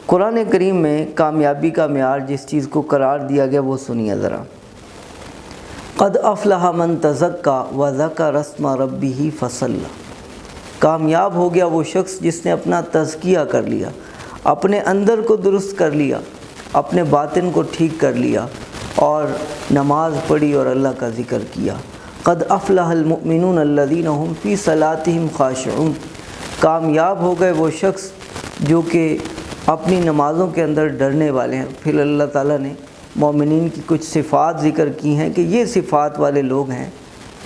قرآن کریم میں کامیابی کا معیار جس چیز کو قرار دیا گیا وہ سنیے ذرا۔ قد افلح من تزکا وذکر اسم ربہ فصلی، کامیاب ہو گیا وہ شخص جس نے اپنا تزکیہ کر لیا، اپنے اندر کو درست کر لیا، اپنے باطن کو ٹھیک کر لیا اور نماز پڑھی اور اللہ کا ذکر کیا۔ قد افلح المؤمنون الذین هم فی صلاتہم خاشعون، کامیاب ہو گئے وہ شخص جو کہ اپنی نمازوں کے اندر ڈرنے والے ہیں۔ پھر اللہ تعالیٰ نے مومنین کی کچھ صفات ذکر کی ہیں کہ یہ صفات والے لوگ ہیں،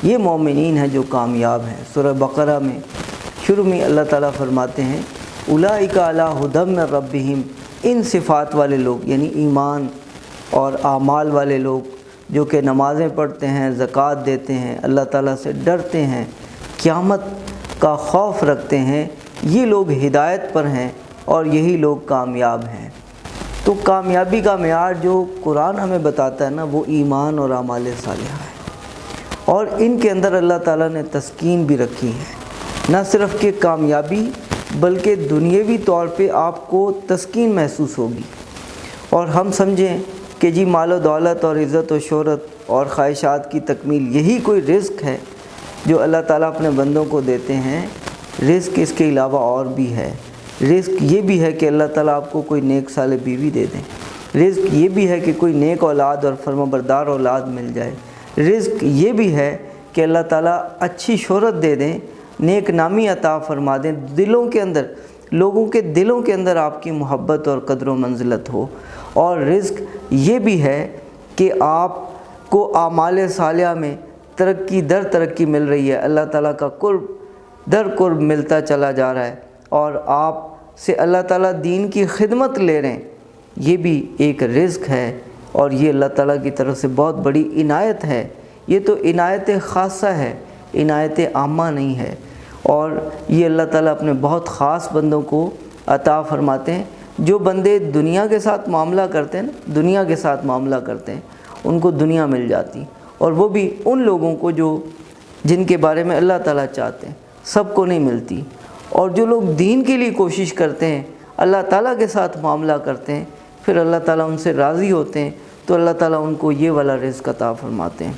یہ مومنین ہیں جو کامیاب ہیں۔ سورہ بقرہ میں شروع میں اللہ تعالیٰ فرماتے ہیں اولئک علی ھدی من ربہم، ان صفات والے لوگ یعنی ایمان اور اعمال والے لوگ جو کہ نمازیں پڑھتے ہیں، زکوٰۃ دیتے ہیں، اللہ تعالیٰ سے ڈرتے ہیں، قیامت کا خوف رکھتے ہیں، یہ لوگ ہدایت پر ہیں اور یہی لوگ کامیاب ہیں۔ تو کامیابی کا معیار جو قرآن ہمیں بتاتا ہے نا وہ ایمان اور اعمال صالحہ ہے، اور ان کے اندر اللہ تعالیٰ نے تسکین بھی رکھی ہے، نہ صرف کہ کامیابی بلکہ دنیاوی طور پہ آپ کو تسکین محسوس ہوگی، اور ہم سمجھیں کہ جی مال و دولت اور عزت و شہرت اور خواہشات کی تکمیل یہی کوئی رزق ہے جو اللہ تعالیٰ اپنے بندوں کو دیتے ہیں۔ رزق اس کے علاوہ اور بھی ہے۔ رزق یہ بھی ہے کہ اللہ تعالیٰ آپ کو کوئی نیک صالح بیوی دے دیں، رزق یہ بھی ہے کہ کوئی نیک اولاد اور فرمانبردار اولاد مل جائے، رزق یہ بھی ہے کہ اللہ تعالیٰ اچھی شہرت دے دیں، نیک نامی عطا فرما دیں، دلوں کے اندر، لوگوں کے دلوں کے اندر آپ کی محبت اور قدر و منزلت ہو۔ اور رزق یہ بھی ہے کہ آپ کو اعمال صالحہ میں ترقی در ترقی مل رہی ہے، اللہ تعالیٰ کا قرب در قرب ملتا چلا جا رہا ہے، اور آپ سے اللہ تعالیٰ دین کی خدمت لے رہے ہیں، یہ بھی ایک رزق ہے، اور یہ اللہ تعالیٰ کی طرف سے بہت بڑی عنایت ہے۔ یہ تو عنایت خاصہ ہے، عنایت عامہ نہیں ہے، اور یہ اللہ تعالیٰ اپنے بہت خاص بندوں کو عطا فرماتے ہیں۔ جو بندے دنیا کے ساتھ معاملہ کرتے ہیں نا، دنیا کے ساتھ معاملہ کرتے ہیں، ان کو دنیا مل جاتی، اور وہ بھی ان لوگوں کو جن کے بارے میں اللہ تعالیٰ چاہتے ہیں، سب کو نہیں ملتی۔ اور جو لوگ دین کے لیے کوشش کرتے ہیں، اللہ تعالیٰ کے ساتھ معاملہ کرتے ہیں، پھر اللہ تعالیٰ ان سے راضی ہوتے ہیں، تو اللہ تعالیٰ ان کو یہ والا رزق عطا فرماتے ہیں۔